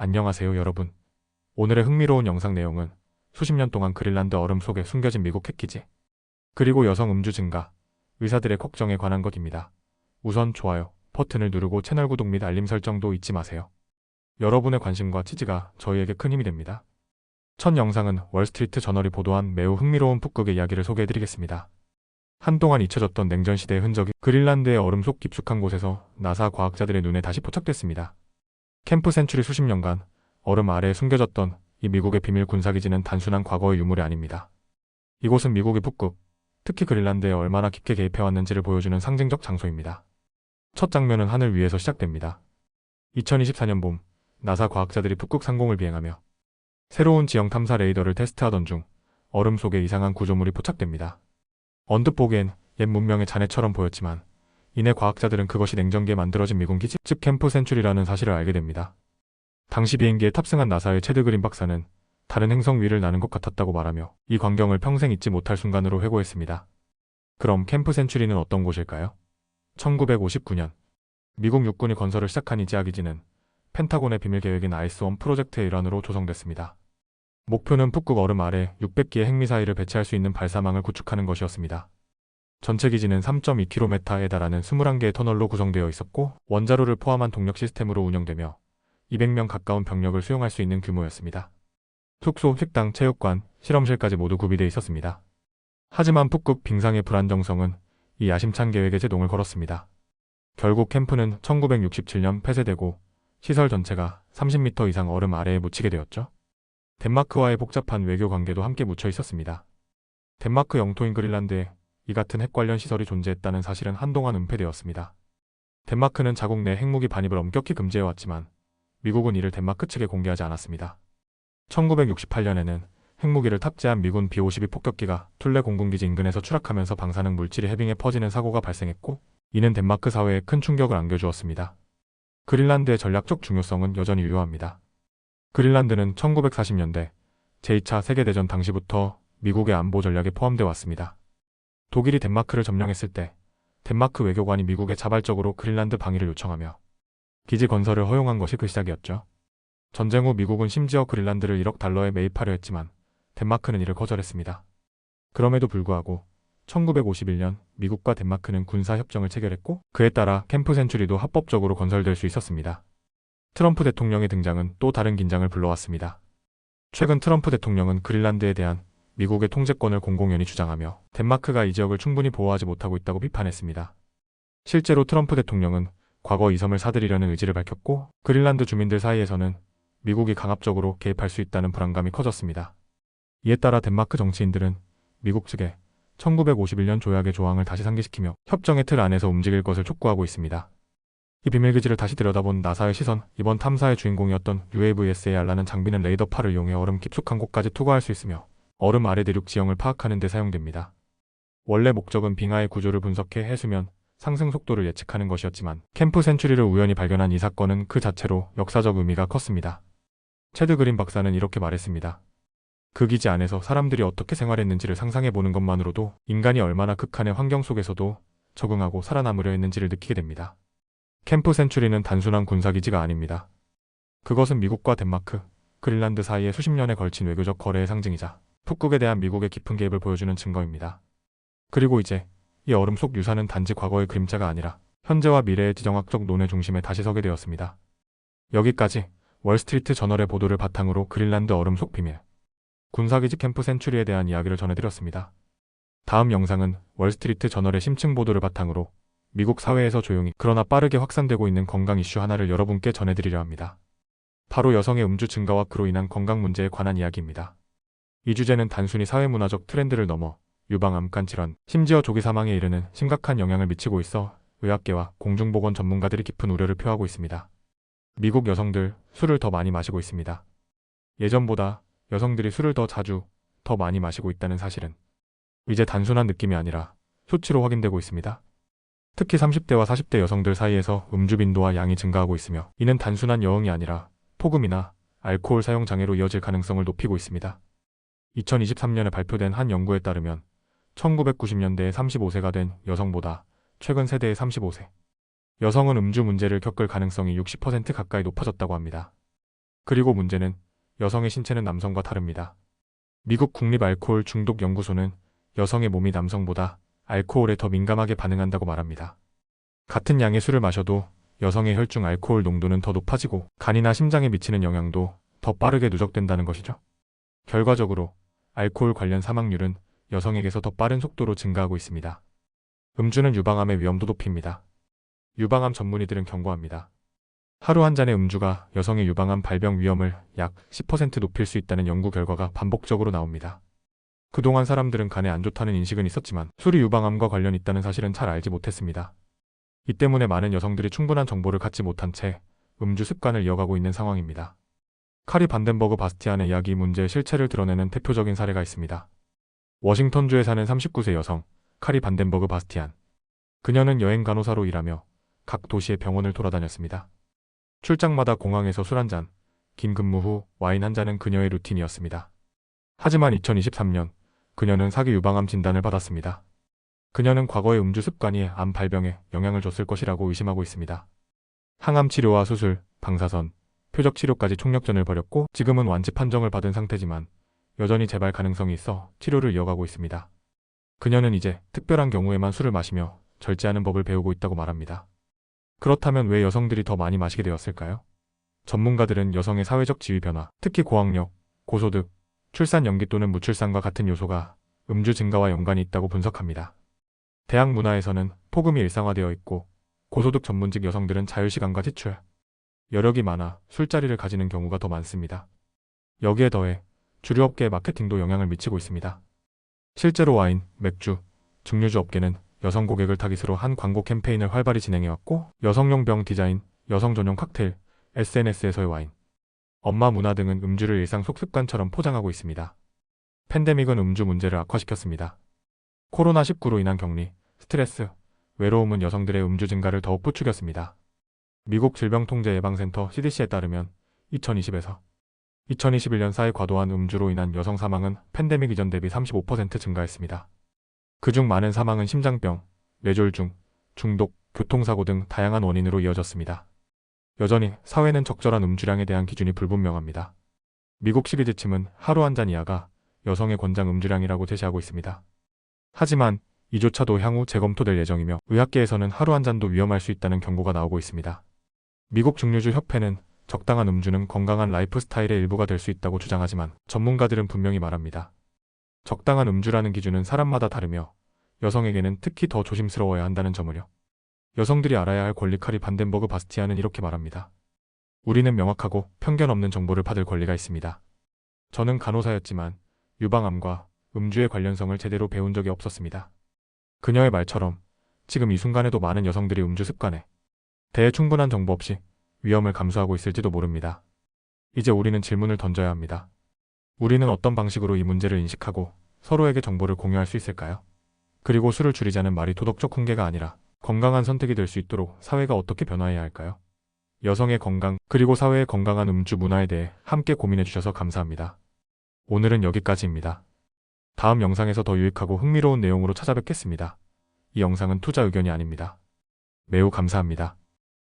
안녕하세요 여러분. 오늘의 흥미로운 영상 내용은 수십 년 동안 그린란드 얼음 속에 숨겨진 미국 핵기지, 그리고 여성 음주 증가, 의사들의 걱정에 관한 것입니다. 우선 좋아요 버튼을 누르고 채널 구독 및 알림 설정도 잊지 마세요. 여러분의 관심과 지지가 저희에게 큰 힘이 됩니다. 첫 영상은 월스트리트 저널이 보도한 매우 흥미로운 북극의 이야기를 소개해드리겠습니다. 한동안 잊혀졌던 냉전시대의 흔적이 그린란드의 얼음 속 깊숙한 곳에서 나사 과학자들의 눈에 다시 포착됐습니다. 캠프 센츄리 수십 년간 얼음 아래에 숨겨졌던 이 미국의 비밀 군사기지는 단순한 과거의 유물이 아닙니다. 이곳은 미국의 북극, 특히 그린란드에 얼마나 깊게 개입해왔는지를 보여주는 상징적 장소입니다. 첫 장면은 하늘 위에서 시작됩니다. 2024년 봄, 나사 과학자들이 북극 상공을 비행하며 새로운 지형 탐사 레이더를 테스트하던 중 얼음 속에 이상한 구조물이 포착됩니다. 언뜻 보기엔 옛 문명의 잔해처럼 보였지만 이내 과학자들은 그것이 냉전기에 만들어진 미군 기지, 즉 캠프 센츄리라는 사실을 알게 됩니다. 당시 비행기에 탑승한 나사의 체드 그린 박사는 다른 행성 위를 나는 것 같았다고 말하며 이 광경을 평생 잊지 못할 순간으로 회고했습니다. 그럼 캠프 센츄리는 어떤 곳일까요? 1959년 미국 육군이 건설을 시작한 이 지하기지는 펜타곤의 비밀 계획인 아이스원 프로젝트의 일환으로 조성됐습니다. 목표는 북극 얼음 아래 600기의 핵미사일을 배치할 수 있는 발사망을 구축하는 것이었습니다. 전체 기지는 3.2km에 달하는 21개의 터널로 구성되어 있었고 원자로를 포함한 동력 시스템으로 운영되며 200명 가까운 병력을 수용할 수 있는 규모였습니다. 숙소, 식당, 체육관, 실험실까지 모두 구비되어 있었습니다. 하지만 북극 빙상의 불안정성은 이 야심찬 계획에 제동을 걸었습니다. 결국 캠프는 1967년 폐쇄되고 시설 전체가 30m 이상 얼음 아래에 묻히게 되었죠. 덴마크와의 복잡한 외교 관계도 함께 묻혀 있었습니다. 덴마크 영토인 그린란드에 이 같은 핵 관련 시설이 존재했다는 사실은 한동안 은폐되었습니다. 덴마크는 자국 내 핵무기 반입을 엄격히 금지해왔지만 미국은 이를 덴마크 측에 공개하지 않았습니다. 1968년에는 핵무기를 탑재한 미군 B-52 폭격기가 툴레 공군기지 인근에서 추락하면서 방사능 물질이 해빙에 퍼지는 사고가 발생했고 이는 덴마크 사회에 큰 충격을 안겨주었습니다. 그린란드의 전략적 중요성은 여전히 유효합니다. 그린란드는 1940년대 제2차 세계대전 당시부터 미국의 안보 전략에 포함되어 왔습니다. 독일이 덴마크를 점령했을 때 덴마크 외교관이 미국에 자발적으로 그린란드 방위를 요청하며 기지 건설을 허용한 것이 그 시작이었죠. 전쟁 후 미국은 심지어 그린란드를 1억 달러에 매입하려 했지만 덴마크는 이를 거절했습니다. 그럼에도 불구하고 1951년 미국과 덴마크는 군사협정을 체결했고 그에 따라 캠프 센츄리도 합법적으로 건설될 수 있었습니다. 트럼프 대통령의 등장은 또 다른 긴장을 불러왔습니다. 최근 트럼프 대통령은 그린란드에 대한 미국의 통제권을 공공연히 주장하며 덴마크가 이 지역을 충분히 보호하지 못하고 있다고 비판했습니다. 실제로 트럼프 대통령은 과거 이 섬을 사들이려는 의지를 밝혔고 그린란드 주민들 사이에서는 미국이 강압적으로 개입할 수 있다는 불안감이 커졌습니다. 이에 따라 덴마크 정치인들은 미국 측에 1951년 조약의 조항을 다시 상기시키며 협정의 틀 안에서 움직일 것을 촉구하고 있습니다. 이 비밀기지를 다시 들여다본 나사의 시선, 이번 탐사의 주인공이었던 UAVSAR라는 장비는 레이더파를 이용해 얼음 깊숙한 곳까지 투과할 수 있으며 얼음 아래 대륙 지형을 파악하는 데 사용됩니다. 원래 목적은 빙하의 구조를 분석해 해수면 상승 속도를 예측하는 것이었지만 캠프 센츄리를 우연히 발견한 이 사건은 그 자체로 역사적 의미가 컸습니다. 체드 그린 박사는 이렇게 말했습니다. 그 기지 안에서 사람들이 어떻게 생활했는지를 상상해보는 것만으로도 인간이 얼마나 극한의 환경 속에서도 적응하고 살아남으려 했는지를 느끼게 됩니다. 캠프 센츄리는 단순한 군사기지가 아닙니다. 그것은 미국과 덴마크, 그린란드 사이의 수십 년에 걸친 외교적 거래의 상징이자 북극에 대한 미국의 깊은 개입을 보여주는 증거입니다. 그리고 이제 이 얼음 속 유산은 단지 과거의 그림자가 아니라 현재와 미래의 지정학적 논의 중심에 다시 서게 되었습니다. 여기까지 월스트리트 저널의 보도를 바탕으로 그린란드 얼음 속 비밀, 군사기지 캠프 센츄리에 대한 이야기를 전해드렸습니다. 다음 영상은 월스트리트 저널의 심층 보도를 바탕으로 미국 사회에서 조용히 그러나 빠르게 확산되고 있는 건강 이슈 하나를 여러분께 전해드리려 합니다. 바로 여성의 음주 증가와 그로 인한 건강 문제에 관한 이야기입니다. 이 주제는 단순히 사회문화적 트렌드를 넘어 유방 암간 질환, 심지어 조기 사망에 이르는 심각한 영향을 미치고 있어 의학계와 공중보건 전문가들이 깊은 우려를 표하고 있습니다. 미국 여성들 술을 더 많이 마시고 있습니다. 예전보다 여성들이 술을 더 자주, 더 많이 마시고 있다는 사실은 이제 단순한 느낌이 아니라 수치로 확인되고 있습니다. 특히 30대와 40대 여성들 사이에서 음주 빈도와 양이 증가하고 있으며 이는 단순한 여흥이 아니라 폭음이나 알코올 사용 장애로 이어질 가능성을 높이고 있습니다. 2023년에 발표된 한 연구에 따르면 1990년대에 35세가 된 여성보다 최근 세대의 35세 여성은 음주 문제를 겪을 가능성이 60% 가까이 높아졌다고 합니다. 그리고 문제는 여성의 신체는 남성과 다릅니다. 미국 국립알코올 중독연구소는 여성의 몸이 남성보다 알코올에 더 민감하게 반응한다고 말합니다. 같은 양의 술을 마셔도 여성의 혈중 알코올 농도는 더 높아지고 간이나 심장에 미치는 영향도 더 빠르게 누적된다는 것이죠. 결과적으로 알코올 관련 사망률은 여성에게서 더 빠른 속도로 증가하고 있습니다. 음주는 유방암의 위험도 높입니다. 유방암 전문의들은 경고합니다. 하루 한 잔의 음주가 여성의 유방암 발병 위험을 약 10% 높일 수 있다는 연구 결과가 반복적으로 나옵니다. 그동안 사람들은 간에 안 좋다는 인식은 있었지만 술이 유방암과 관련 있다는 사실은 잘 알지 못했습니다. 이 때문에 많은 여성들이 충분한 정보를 갖지 못한 채 음주 습관을 이어가고 있는 상황입니다. 카리 반덴버그 바스티안의 이야기 문제의 실체를 드러내는 대표적인 사례가 있습니다. 워싱턴주에 사는 39세 여성 카리 반덴버그 바스티안. 그녀는 여행 간호사로 일하며 각 도시의 병원을 돌아다녔습니다. 출장마다 공항에서 술 한 잔, 긴 근무 후 와인 한 잔은 그녀의 루틴이었습니다. 하지만 2023년 그녀는 사기 유방암 진단을 받았습니다. 그녀는 과거의 음주 습관이 암 발병에 영향을 줬을 것이라고 의심하고 있습니다. 항암 치료와 수술, 방사선, 표적 치료까지 총력전을 벌였고 지금은 완치 판정을 받은 상태지만 여전히 재발 가능성이 있어 치료를 이어가고 있습니다. 그녀는 이제 특별한 경우에만 술을 마시며 절제하는 법을 배우고 있다고 말합니다. 그렇다면 왜 여성들이 더 많이 마시게 되었을까요? 전문가들은 여성의 사회적 지위 변화, 특히 고학력, 고소득, 출산 연기 또는 무출산과 같은 요소가 음주 증가와 연관이 있다고 분석합니다. 대학 문화에서는 폭음이 일상화되어 있고 고소득 전문직 여성들은 자유시간과 지출, 여력이 많아 술자리를 가지는 경우가 더 많습니다. 여기에 더해 주류업계의 마케팅도 영향을 미치고 있습니다. 실제로 와인, 맥주, 증류주 업계는 여성 고객을 타깃으로 한 광고 캠페인을 활발히 진행해왔고 여성용 병 디자인, 여성 전용 칵테일, SNS에서의 와인, 엄마 문화 등은 음주를 일상 속습관처럼 포장하고 있습니다. 팬데믹은 음주 문제를 악화시켰습니다. 코로나19로 인한 격리, 스트레스, 외로움은 여성들의 음주 증가를 더욱 부추겼습니다. 미국 질병통제예방센터 CDC에 따르면 2020에서 2021년 사이 과도한 음주로 인한 여성 사망은 팬데믹 이전 대비 35% 증가했습니다. 그중 많은 사망은 심장병, 뇌졸중, 중독, 교통사고 등 다양한 원인으로 이어졌습니다. 여전히 사회는 적절한 음주량에 대한 기준이 불분명합니다. 미국 시리즈침은 하루 한 잔 이하가 여성의 권장 음주량이라고 제시하고 있습니다. 하지만 이조차도 향후 재검토될 예정이며 의학계에서는 하루 한 잔도 위험할 수 있다는 경고가 나오고 있습니다. 미국 증류주 협회는 적당한 음주는 건강한 라이프 스타일의 일부가 될 수 있다고 주장하지만 전문가들은 분명히 말합니다. 적당한 음주라는 기준은 사람마다 다르며 여성에게는 특히 더 조심스러워야 한다는 점을요. 여성들이 알아야 할 권리. 카리 반덴버그 바스티안은 이렇게 말합니다. 우리는 명확하고 편견 없는 정보를 받을 권리가 있습니다. 저는 간호사였지만 유방암과 음주의 관련성을 제대로 배운 적이 없었습니다. 그녀의 말처럼 지금 이 순간에도 많은 여성들이 음주 습관에 대해 충분한 정보 없이 위험을 감수하고 있을지도 모릅니다. 이제 우리는 질문을 던져야 합니다. 우리는 어떤 방식으로 이 문제를 인식하고 서로에게 정보를 공유할 수 있을까요? 그리고 술을 줄이자는 말이 도덕적 훈계가 아니라 건강한 선택이 될 수 있도록 사회가 어떻게 변화해야 할까요? 여성의 건강 그리고 사회의 건강한 음주 문화에 대해 함께 고민해 주셔서 감사합니다. 오늘은 여기까지입니다. 다음 영상에서 더 유익하고 흥미로운 내용으로 찾아뵙겠습니다. 이 영상은 투자 의견이 아닙니다. 매우 감사합니다.